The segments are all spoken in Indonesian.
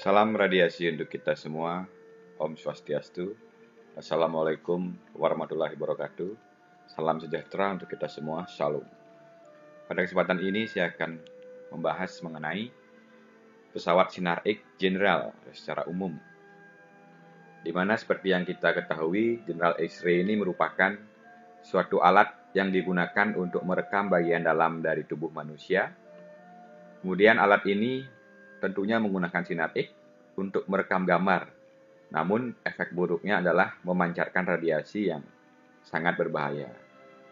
Salam radiasi untuk kita semua. Om Swastiastu. Assalamualaikum warahmatullahi wabarakatuh. Salam sejahtera untuk kita semua. Shalom. Pada kesempatan ini saya akan membahas mengenai pesawat Sinar X General secara umum. Di mana seperti yang kita ketahui, General X-ray ini merupakan suatu alat yang digunakan untuk merekam bagian dalam dari tubuh manusia. Kemudian alat ini tentunya menggunakan sinar X untuk merekam gambar. Namun efek buruknya adalah memancarkan radiasi yang sangat berbahaya.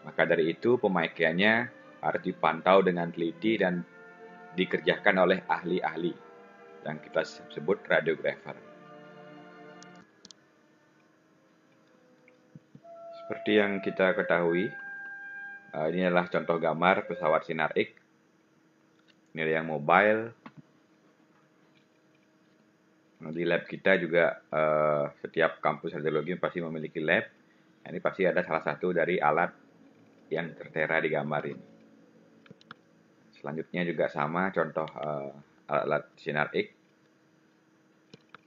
Maka dari itu pemakaiannya harus dipantau dengan teliti dan dikerjakan oleh ahli-ahli yang kita sebut radiografer. Seperti yang kita ketahui, ini adalah contoh gambar pesawat Sinar X. Ini yang mobile. Di lab kita juga setiap kampus radiologi pasti memiliki lab. Ini pasti ada salah satu dari alat yang tertera di gambar ini. Selanjutnya juga sama contoh alat Sinar X.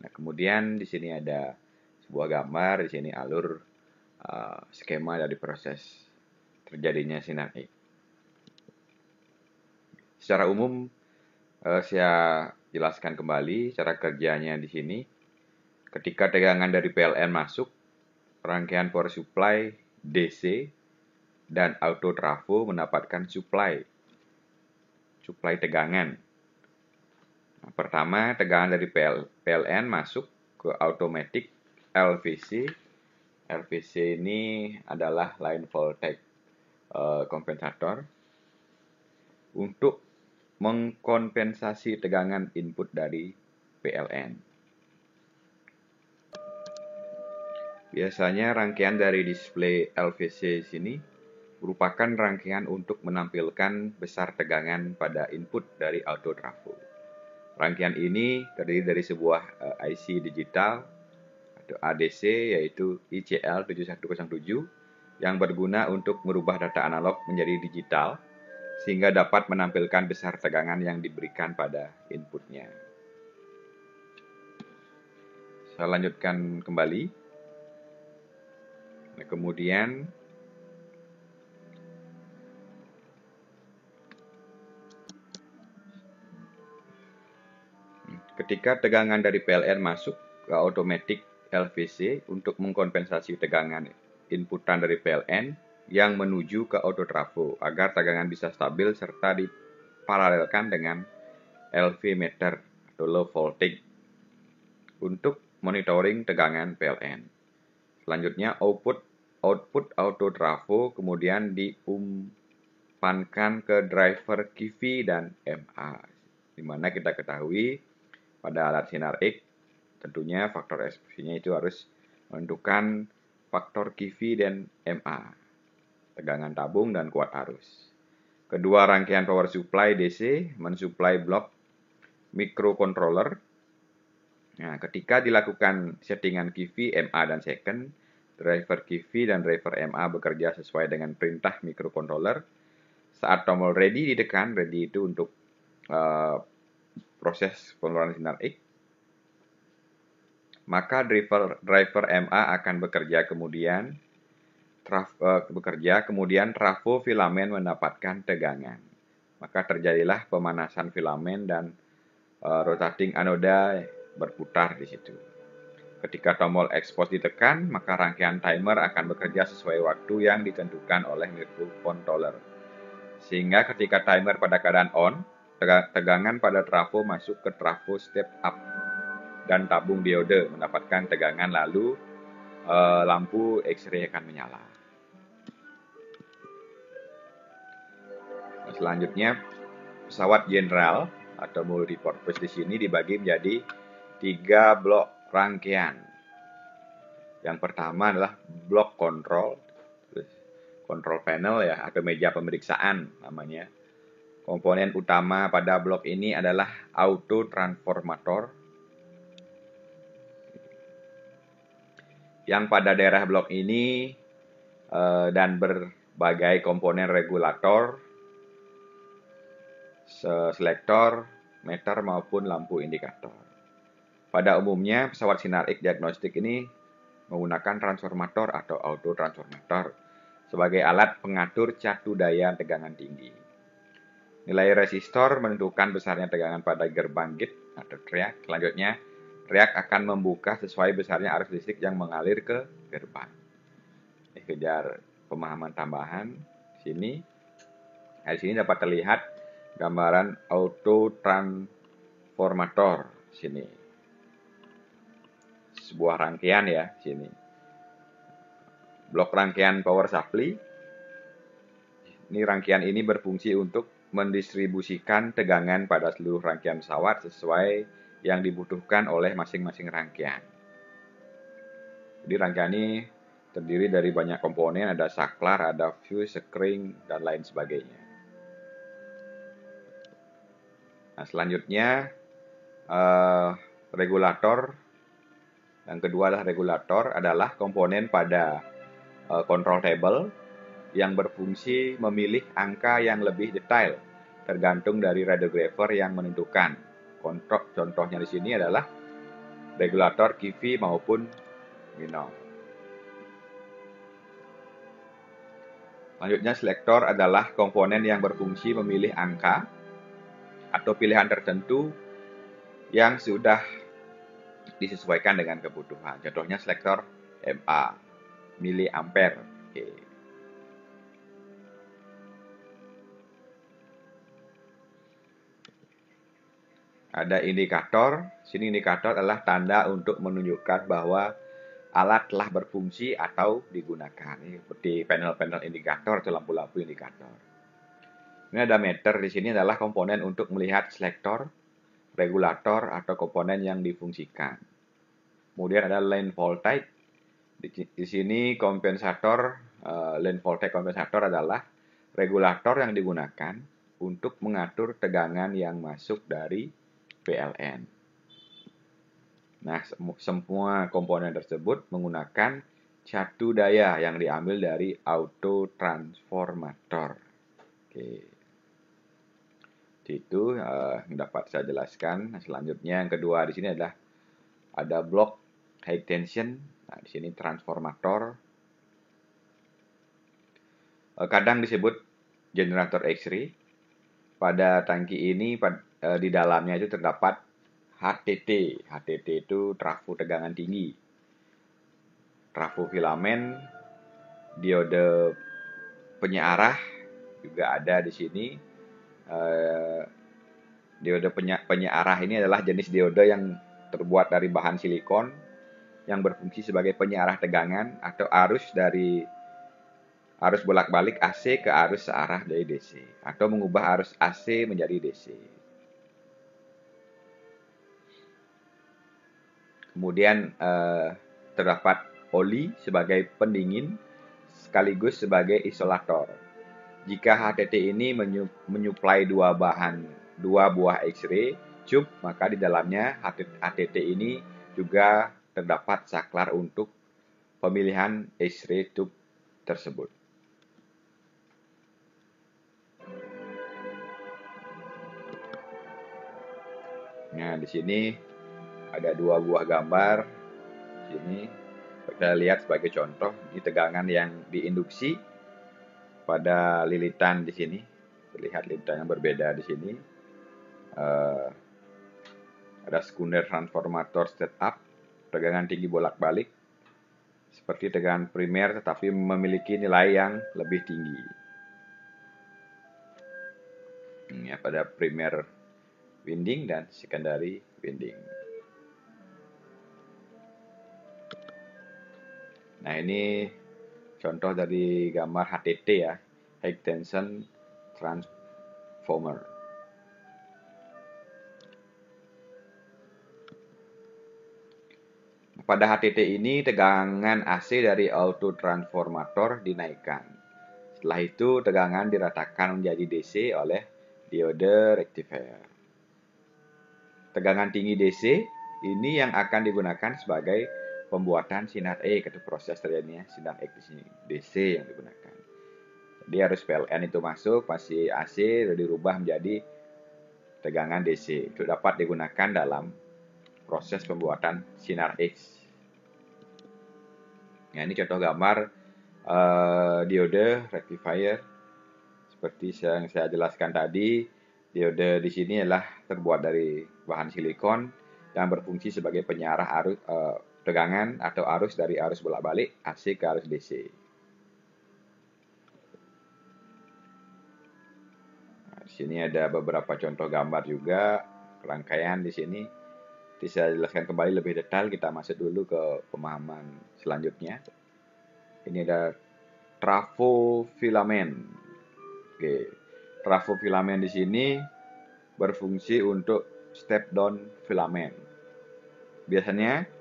Nah, kemudian di sini ada sebuah gambar, di sini alur skema dari proses terjadinya Sinar X. Secara umum saya jelaskan kembali cara kerjanya di sini. Ketika tegangan dari PLN masuk, rangkaian power supply DC dan auto trafo mendapatkan supply tegangan. Nah, pertama, tegangan dari PLN masuk ke automatic LVC. LVC ini adalah line voltage kompensator untuk mengkompensasi tegangan input dari PLN. Biasanya rangkaian dari display LVC sini merupakan rangkaian untuk menampilkan besar tegangan pada input dari auto trafo. Rangkaian ini terdiri dari sebuah IC digital atau ADC yaitu ICL 7107 yang berguna untuk merubah data analog menjadi digital sehingga dapat menampilkan besar tegangan yang diberikan pada inputnya. Saya lanjutkan kembali. Nah, kemudian ketika tegangan dari PLN masuk ke automatic LVC untuk mengkompensasi tegangan inputan dari PLN yang menuju ke auto trafo agar tegangan bisa stabil serta diparalelkan dengan LV meter atau low voltage untuk monitoring tegangan PLN. Selanjutnya output auto trafo kemudian diumpankan ke driver QV dan MA. Di mana kita ketahui pada alat Sinar X tentunya faktor ekspresinya itu harus menentukan faktor QV dan MA, tegangan tabung dan kuat arus. Kedua rangkaian power supply DC mensuplai blok microcontroller. Nah, ketika dilakukan settingan QV, MA dan second, driver QV dan driver MA bekerja sesuai dengan perintah microcontroller. Saat tombol ready ditekan, ready itu untuk proses pengeluaran sinar X, maka driver MA akan bekerja kemudian trafo filamen mendapatkan tegangan. Maka terjadilah pemanasan filamen dan rotating anoda berputar di situ. Ketika tombol expose ditekan, maka rangkaian timer akan bekerja sesuai waktu yang ditentukan oleh microcontroller. Sehingga ketika timer pada keadaan on, tegangan pada trafo masuk ke trafo step up dan tabung diode mendapatkan tegangan, lalu lampu X-ray akan menyala. Selanjutnya, pesawat general atau multipurpose di sini dibagi menjadi 3 blok rangkaian. Yang pertama adalah blok control panel ya, atau meja pemeriksaan namanya. Komponen utama pada blok ini adalah auto transformator, yang pada daerah blok ini dan berbagai komponen regulator, selektor, meter maupun lampu indikator. Pada umumnya, pesawat sinar X diagnostik ini menggunakan transformator atau autotransformator sebagai alat pengatur catu daya tegangan tinggi. Nilai resistor menentukan besarnya tegangan pada gerbang gate atau triak. Selanjutnya, triak akan membuka sesuai besarnya arus listrik yang mengalir ke gerbang. Kejar pemahaman tambahan sini. Di sini dapat terlihat gambaran autotransformator sini. Sebuah rangkaian ya sini. Blok rangkaian power supply. Ini rangkaian ini berfungsi untuk mendistribusikan tegangan pada seluruh rangkaian pesawat sesuai yang dibutuhkan oleh masing-masing rangkaian. Jadi rangkaian ini terdiri dari banyak komponen, ada saklar, ada fuse, sekring, dan lain sebagainya. Nah, selanjutnya regulator. Yang kedua adalah komponen pada control table yang berfungsi memilih angka yang lebih detail tergantung dari radiographer yang menentukan. Contohnya di sini adalah regulator KV maupun minor. Selanjutnya, selektor adalah komponen yang berfungsi memilih angka atau pilihan tertentu yang sudah disesuaikan dengan kebutuhan. Contohnya selektor MA, miliampere. Oke. Ada indikator. Sini indikator adalah tanda untuk menunjukkan bahwa alat telah berfungsi atau digunakan. Ini seperti panel-panel indikator atau lampu-lampu indikator. Ini ada meter. Di sini adalah komponen untuk melihat selektor, regulator, atau komponen yang difungsikan. Kemudian ada line voltage. Di sini kompensator, line voltage kompensator adalah regulator yang digunakan untuk mengatur tegangan yang masuk dari PLN. Nah, semua komponen tersebut menggunakan catu daya yang diambil dari autotransformator. Oke. Itu yang dapat saya jelaskan. Nah, selanjutnya yang kedua di sini adalah ada blok high tension. Nah, di sini transformator. Kadang disebut generator X-ray. Pada tangki ini di dalamnya itu terdapat HTT. HTT itu trafo tegangan tinggi. Trafo filamen, diode penyearah juga ada di sini. Diode penyearah ini adalah jenis diode yang terbuat dari bahan silikon yang berfungsi sebagai penyearah tegangan atau arus dari arus bolak-balik AC ke arus searah dari DC atau mengubah arus AC menjadi DC. Kemudian terdapat oli sebagai pendingin sekaligus sebagai isolator. Jika HTT ini menyuplai dua buah X-ray tube, maka di dalamnya HTT ini juga terdapat saklar untuk pemilihan X-ray tube tersebut. Nah, di sini ada dua buah gambar. Sini kita lihat sebagai contoh, ini tegangan yang diinduksi pada lilitan di sini. Terlihat lilitan yang berbeda di sini. Ada sekunder transformator setup, tegangan tinggi bolak-balik, seperti tegangan primer tetapi memiliki nilai yang lebih tinggi. Ya, pada primer winding dan secondary winding. Nah, ini contoh dari gambar HTT ya, High Tension Transformer. Pada HTT ini tegangan AC dari autotransformator dinaikkan. Setelah itu tegangan diratakan menjadi DC oleh diode rectifier. Tegangan tinggi DC ini yang akan digunakan sebagai pembuatan sinar X atau proses terjadinya sinar X di sini. DC yang digunakan. Jadi arus PLN itu masuk, masih AC dirubah menjadi tegangan DC. Itu dapat digunakan dalam proses pembuatan sinar X. Nah, ini contoh gambar diode rectifier. Seperti yang saya jelaskan tadi, diode di sini adalah terbuat dari bahan silikon yang berfungsi sebagai penyarah arus tegangan atau arus dari arus bolak-balik AC ke arus DC. Nah, di sini ada beberapa contoh gambar juga, rangkaian di sini. Nanti saya jelaskan kembali lebih detail, kita masuk dulu ke pemahaman selanjutnya. Ini ada trafo filamen. Oke, trafo filamen di sini berfungsi untuk step down filamen. Biasanya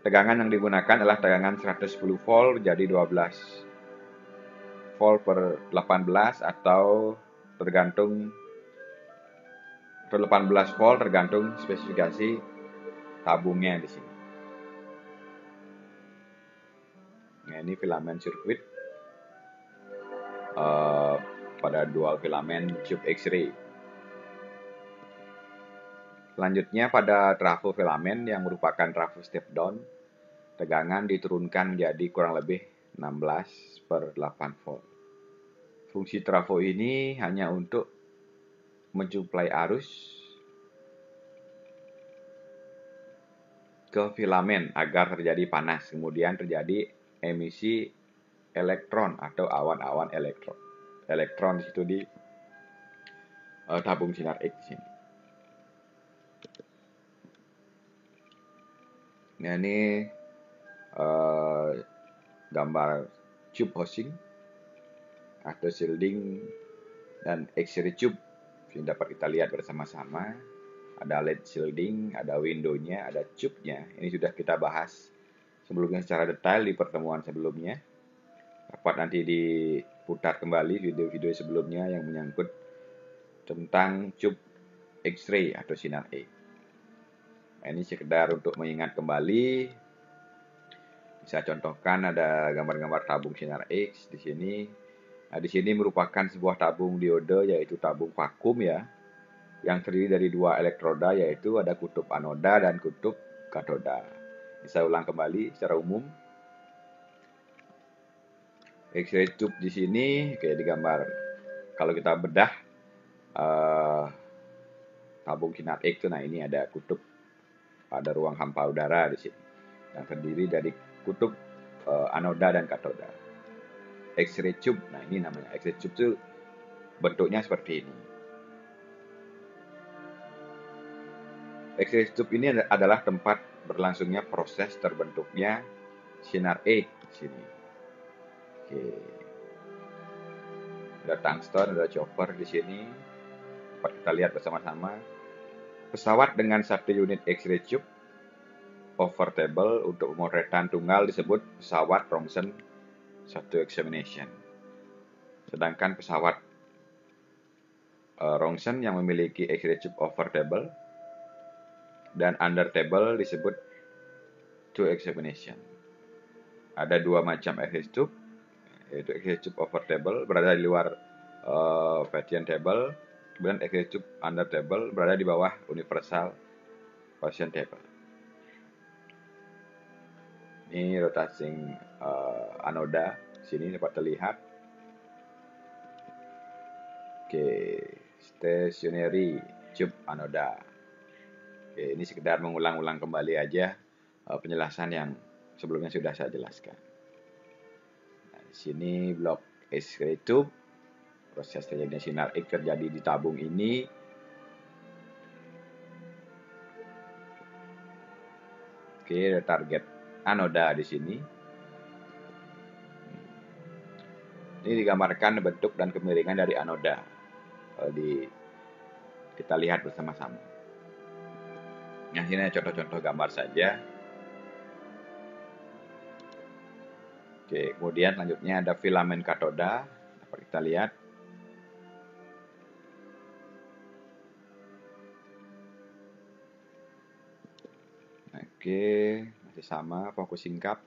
tegangan yang digunakan adalah tegangan 110 volt jadi 12 volt per 18 atau tergantung 18 volt tergantung spesifikasi tabungnya di sini. Nah, ini filamen sirkuit pada dual filamen tube X-ray. Selanjutnya pada trafo filamen yang merupakan trafo step down, tegangan diturunkan menjadi kurang lebih 16 per 8 volt. Fungsi trafo ini hanya untuk mensuplai arus ke filamen agar terjadi panas, kemudian terjadi emisi elektron atau awan-awan elektron. Elektron di situ di tabung sinar X di sini. Nah, ini gambar tube housing atau shielding dan X-ray tube yang dapat kita lihat bersama-sama. Ada LED shielding, ada window-nya, ada tube-nya. Ini sudah kita bahas sebelumnya secara detail di pertemuan sebelumnya. Dapat nanti diputar kembali video-video sebelumnya yang menyangkut tentang tube X-ray atau sinar X. Nah, ini sekedar untuk mengingat kembali. Bisa contohkan ada gambar-gambar tabung sinar X di sini. Nah, di sini merupakan sebuah tabung diode, yaitu tabung vakum ya, yang terdiri dari dua elektroda, yaitu ada kutub anoda dan kutub katoda. Bisa ulang kembali secara umum. X-ray tube di sini kayak digambar. Kalau kita bedah tabung sinar X, nah ini ada kutub, ada ruang hampa udara di sini yang terdiri dari kutub anoda dan katoda. X-ray tube, nah ini namanya X-ray tube itu bentuknya seperti ini. X-ray tube ini adalah tempat berlangsungnya proses terbentuknya sinar X di sini. Oke. Ada tungsten, ada chopper di sini. Dapat kita lihat bersama-sama. Pesawat dengan satu unit X-ray tube over table untuk pemotretan tunggal disebut pesawat Rontgen satu examination. Sedangkan pesawat Rontgen yang memiliki X-ray tube over table dan under table disebut two examination. Ada dua macam X-ray tube, yaitu X-ray tube over table berada di luar patient table, kemudian X-ray tube under table berada di bawah universal patient table. Ini rotating anoda, sini dapat terlihat. Oke, stationary tube anoda. Oke, ini sekedar mengulang-ulang kembali aja penjelasan yang sebelumnya sudah saya jelaskan. Nah, di sini blok X-ray tube, proses terjadinya sinar X terjadi di tabung ini. Oke, ada target anoda di sini. Ini digambarkan bentuk dan kemiringan dari anoda. Kita lihat bersama-sama. Nah, ini contoh-contoh gambar saja. Oke, kemudian selanjutnya ada filamen katoda. Dapat kita lihat. Oke, masih sama, focusing cup.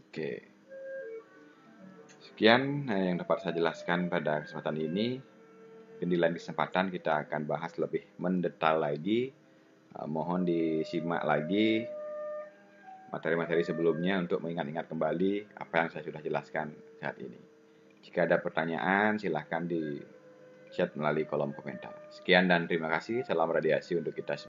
Oke. Sekian yang dapat saya jelaskan pada kesempatan ini. Di lain kesempatan kita akan bahas lebih mendetail lagi. Mohon disimak lagi materi-materi sebelumnya untuk mengingat-ingat kembali apa yang saya sudah jelaskan saat ini. Jika ada pertanyaan, silahkan di chat melalui kolom komentar. Sekian dan terima kasih. Salam radiasi untuk kita semua.